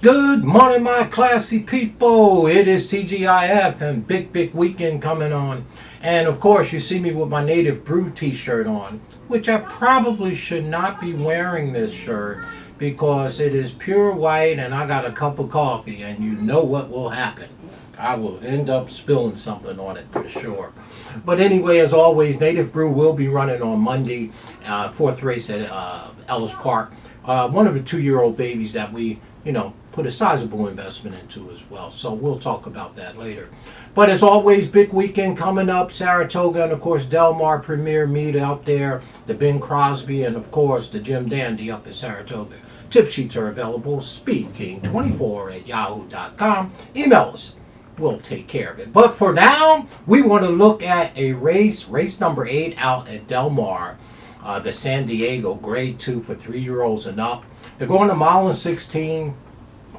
Good morning, my classy people. It is TGIF and big weekend coming on. And of course, you see me with my Native Brew t-shirt on, which I probably should not be wearing this shirt because it is pure white and I got a cup of coffee, and you know what will happen. I will end up spilling something on it for sure. But anyway, as always, Native Brew will be running on Monday, fourth race at Ellis Park. One of the 2-year-old babies that we, put a sizable investment into as well. So we'll talk about that later. But as always, big weekend coming up. Saratoga and of course Del Mar Premier Meet out there. The Ben Crosby and of course the Jim Dandy up at Saratoga. Tip sheets are available. SpeedKng24@yahoo.com. Email us. We'll take care of it. But for now, we want to look at a race number 8 out at Del Mar. The San Diego Grade 2 for 3-year-olds and up. They're going a mile and 16,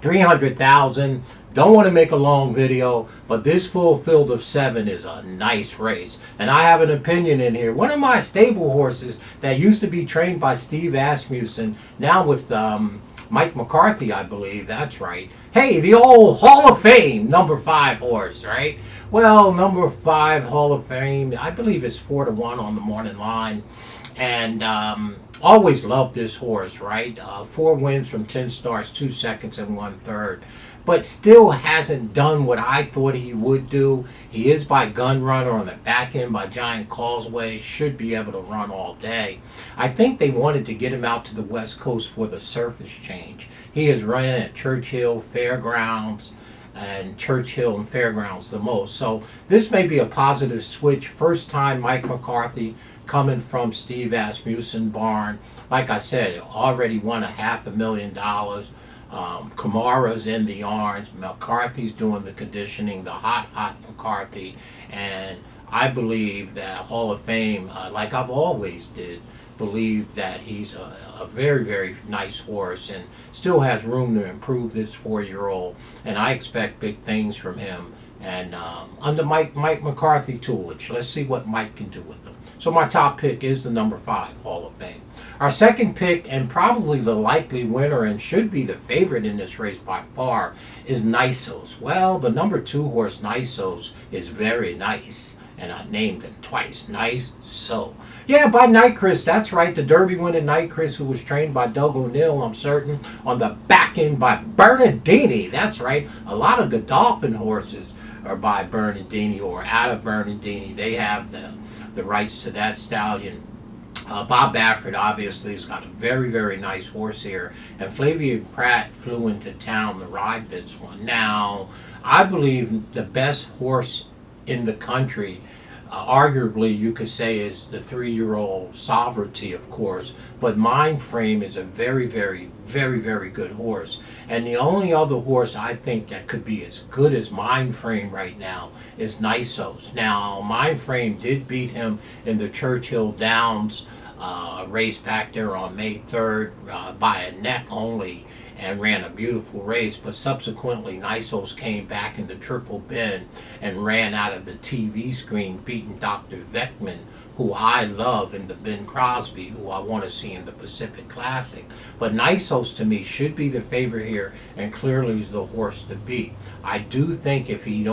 300,000. Don't want to make a long video, but this full field of 7 is a nice race. And I have an opinion in here. One of my stable horses that used to be trained by Steve Asmussen, now with Mike McCarthy, I believe. That's right. Hey, the old Hall of Fame number 5 horse, right? Well, number 5 Hall of Fame, I believe it's 4-1 on the morning line. And always loved this horse, right? 4 wins from 10 starts, 2 seconds and 1/3. But still hasn't done what I thought he would do. He is by Gun Runner on the back end by Giant Causeway. Should be able to run all day. I think they wanted to get him out to the West Coast for the surface change. He has run at Churchill, Fairgrounds, and Churchill and Fairgrounds the most. So this may be a positive switch. First time Mike McCarthy coming from Steve Asmussen barn. Like I said, already won $500,000. Kamara's in the yards. McCarthy's doing the conditioning, the hot McCarthy. And I believe that Hall of Fame, like I've always did, believe that he's a very nice horse and still has room to improve this 4-year-old. And I expect big things from him. And under Mike McCarthy tutelage, let's see what Mike can do with them. So my top pick is the number 5 Hall of Fame. Our second pick, and probably the likely winner and should be the favorite in this race by far, is Nisos. Well, the number 2 horse Nisos is very nice, and I named him twice. Nice So. Yeah, by Nyquist, that's right, the Derby winning Nyquist, who was trained by Doug O'Neill, I'm certain, on the back end by Bernardini. That's right, a lot of Godolphin horses are by Bernardini or out of Bernardini. They have the rights to that stallion. Bob Baffert obviously has got a very nice horse here, and Flavia Pratt flew into town to ride this one. Now, I believe the best horse in the country, arguably you could say, is the 3-year-old Sovereignty, of course, but Mind Frame is a very good horse. And the only other horse I think that could be as good as Mind Frame right now is Nisos. Now, Mind Frame did beat him in the Churchill Downs race back there on May 3rd by a neck only, and ran a beautiful race, but subsequently Nisos came back in the Triple Bend and ran out of the TV screen, beating Dr. Veckman, who I love, in the Ben Crosby, who I want to see in the Pacific Classic. But Nisos to me should be the favorite here, and clearly is the horse to beat. I do think if he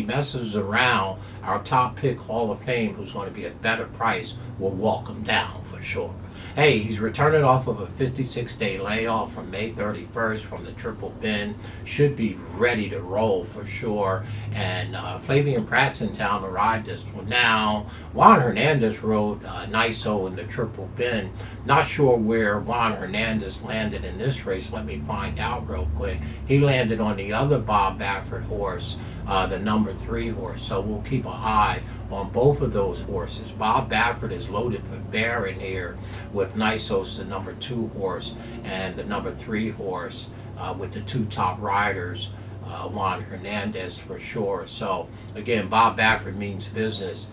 messes around, our top pick Hall of Fame, who's going to be a better price, will walk him down for sure. Hey, he's returning off of a 56-day layoff from May 31st from the Triple Bend. Should be ready to roll for sure. And Flavian Pratt's in town to ride this one. Now, Juan Hernandez rode Niso in the Triple Bend. Not sure where Juan Hernandez landed in this race. Let me find out real quick. He landed on the other Bob Baffert horse, the number 3 horse. So we'll keep an eye on both of those horses. Bob Baffert is loaded for bear in here with Nisos, the number 2 horse, and the number 3 horse with the 2 top riders, Juan Hernandez for sure. So again, Bob Baffert means business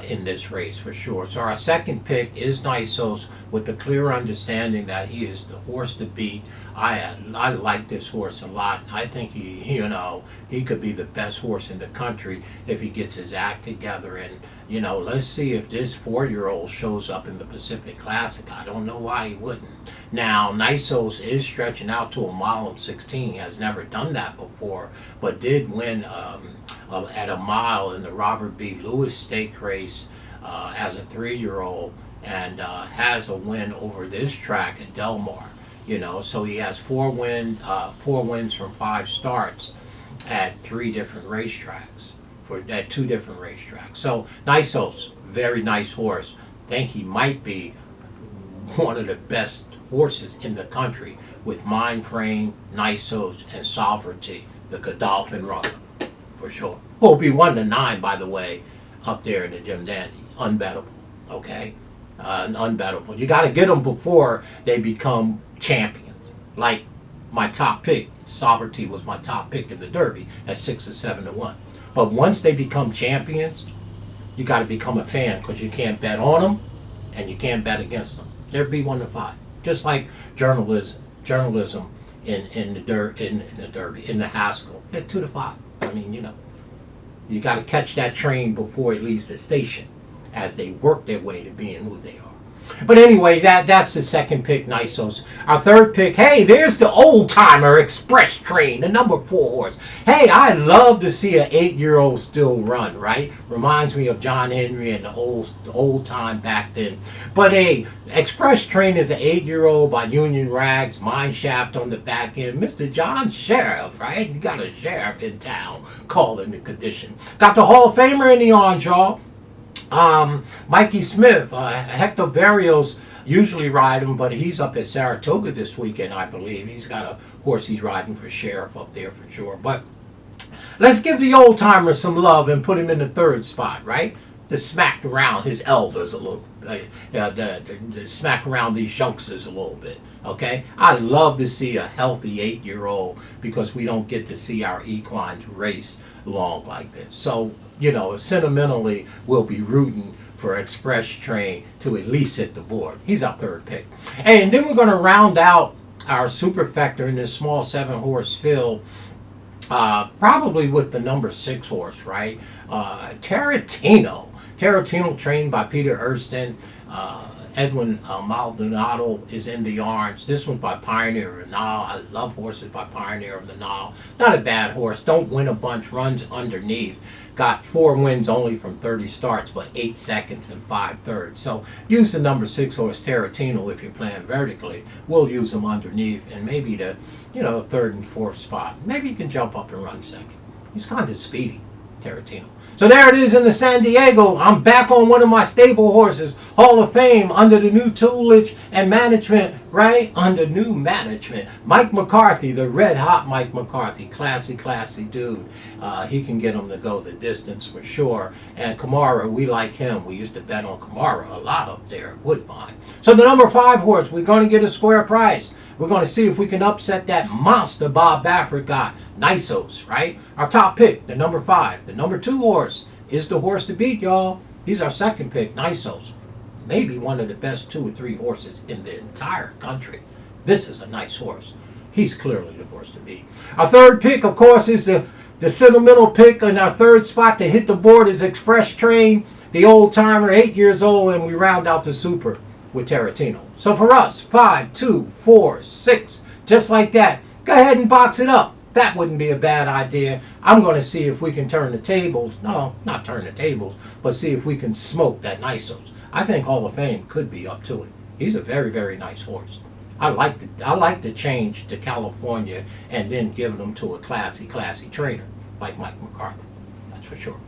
in this race for sure. So our second pick is Nisos, with the clear understanding that he is the horse to beat. I like this horse a lot. I think he could be the best horse in the country if he gets his act together. And let's see if this 4-year-old shows up in the Pacific Classic. I don't know why he wouldn't. Now, Nisos is stretching out to 1 mile and 16. He has never done that before, but did win at a mile in the Robert B. Lewis Stake race as a 3-year-old, and has a win over this track at Del Mar. So he has 4 wins from 5 starts at 3 different racetracks, at 2 different racetracks. So Nisos, very nice horse. Think he might be one of the best horses in the country with Mind Frame, Nisos, and Sovereignty, the Godolphin runner, for sure. Will be 1-9, by the way, up there in the Jim Dandy. Unbettable, okay? Unbettable. You got to get them before they become champions. Like my top pick, Sovereignty was my top pick in the Derby at 6 or 7-1. But once they become champions, you got to become a fan, because you can't bet on them and you can't bet against them. They'll be 1-5. Just like journalism in the Derby, in the Haskell, they're 2-5. I mean, you got to catch that train before it leaves the station, as they work their way to being who they are. But anyway, that's the second pick, Nisos. Our third pick, hey, there's the old-timer Express Train, the number 4 horse. Hey, I love to see an 8-year-old still run, right? Reminds me of John Henry and the old time back then. But hey, Express Train is an 8-year-old by Union Rags, mine shaft on the back end. Mr. John Sheriff, right? You got a sheriff in town calling the condition. Got the Hall of Famer in the arms, y'all. Mikey Smith, Hector Barrios usually ride him, but he's up at Saratoga this weekend, I believe. He's got a horse he's riding for sheriff up there for sure. But let's give the old timer some love and put him in the 3rd spot, right? To smack around his elders a little, to smack around these youngsters a little bit. Okay, I love to see a healthy 8-year-old, because we don't get to see our equines race long like this. So, sentimentally, we'll be rooting for Express Train to at least hit the board. He's our 3rd pick. And then we're going to round out our superfecta in this small 7-horse field, probably with the number 6 horse, right? Tarantino. Tarantino, trained by Peter Erston. Edwin Maldonado is in the yards. This one's by Pioneer of the Nile. I love horses by Pioneer of the Nile. Not a bad horse. Don't win a bunch. Runs underneath. Got 4 wins only from 30 starts, but 8 seconds and 5/3. So use the number 6 horse Tarantino if you're playing vertically. We'll use him underneath, and maybe the 3rd and 4th spot. Maybe he can jump up and run 2nd. He's kind of speedy, Tarantino. So there it is in the San Diego. I'm back on one of my stable horses, Hall of Fame, under the new tutelage and management, right? Under new management. Mike McCarthy, the red hot Mike McCarthy. Classy, classy dude. He can get him to go the distance for sure. And Kamara, we like him. We used to bet on Kamara a lot up there at Woodbine. So the number 5 horse, we're going to get a square price. We're going to see if we can upset that monster Bob Baffert got, Nisos, right? Our top pick, the number 5. The number 2 horse is the horse to beat, y'all. He's our 2nd pick, Nisos. Maybe one of the best 2 or 3 horses in the entire country. This is a nice horse. He's clearly the horse to beat. Our 3rd pick, of course, is the sentimental pick. In our 3rd spot to hit the board is Express Train, the old timer, 8 years old, and we round out the super with Tarantino. So for us, 5, 2, 4, 6, just like that. Go ahead and box it up. That wouldn't be a bad idea. I'm going to see if we can turn the tables. No, not turn the tables, but see if we can smoke that Nisos. I think Hall of Fame could be up to it. He's a very, very nice horse. I like the change to California and then giving them to a classy, classy trainer like Mike McCarthy. That's for sure.